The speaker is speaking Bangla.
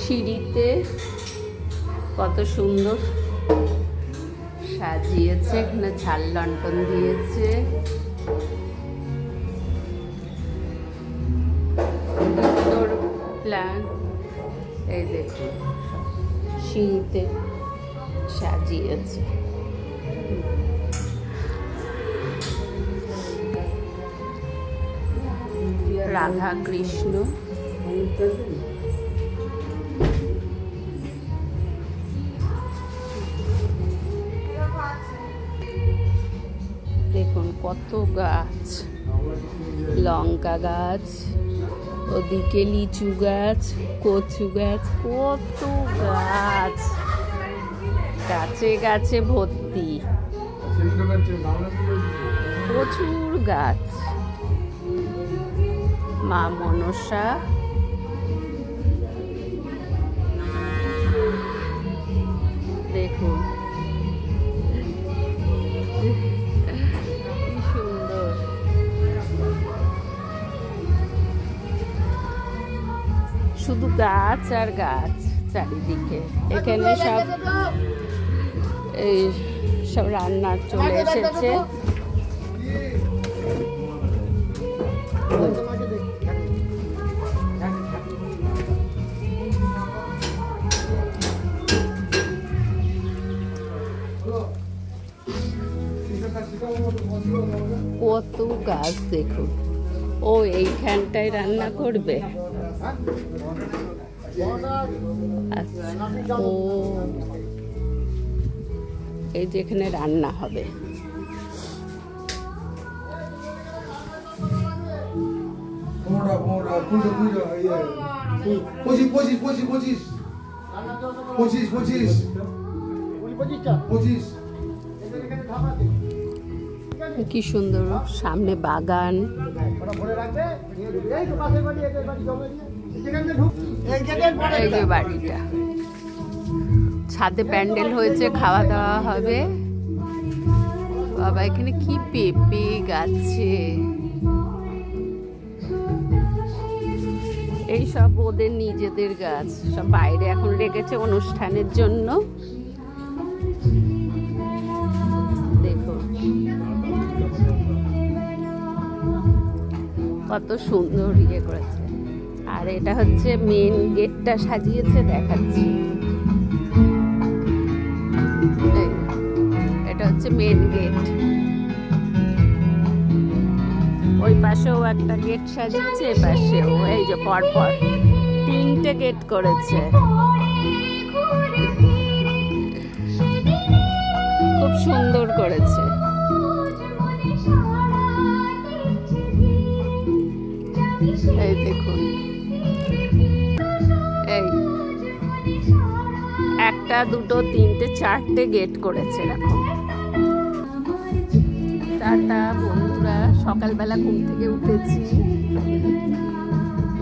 সিঁড়িতে কত সুন্দর সাজিয়েছে, এখানে ঝাল লণ্ঠন দিয়েছে, সুন্দর প্ল্যান। এই দেখুন সিঁড়িতে সাজিয়েছে। রাধা কৃষ্ণ, দেখুন কত গাছ, লঙ্কা গাছ, ওদিকে লিচু গাছ, কচু গাছ, কত গাছ, গাছে গাছে ভর্তি, প্রচুর গাছ। মা মনসা, দেখুন কি সুন্দর। শুধু গাছ আর গাছ চারিদিকে। এখানে সব রান্নার চলে এসেছে। কত গাছ দেখুন। ও এইখানটায় রান্না করবে। আচ্ছা, ও এই যেখানে রান্না হবে। কি সুন্দর, সামনে বাগান। এই যে বাড়িটা, ছাদে প্যান্ডেল হয়েছে, খাওয়া দাওয়া হবে। বাবা এখানে কি পেঁপে গাছে, এই সব ওদের নিজেদের গাছ, সব বাইরে এখন রেখেছে অনুষ্ঠানের জন্য। দেখো কত সুন্দর ইয়ে করেছে। আর এটা হচ্ছে মেন গেটটা সাজিয়েছে, দেখাচ্ছি। এটা হচ্ছে মেন গেট। ওই পাশেও একটা গেট সাজিয়েছে, এ পাশেও। এই যে পরপর 3টে গেট করেছে, খুব সুন্দর করেছে। এই দেখুন, এই 1টা 2টো 3টে 4টে গেট করেছে এরকম। টাটা বন্ধুরা, সকালবেলা ঘুম থেকে উঠেছি,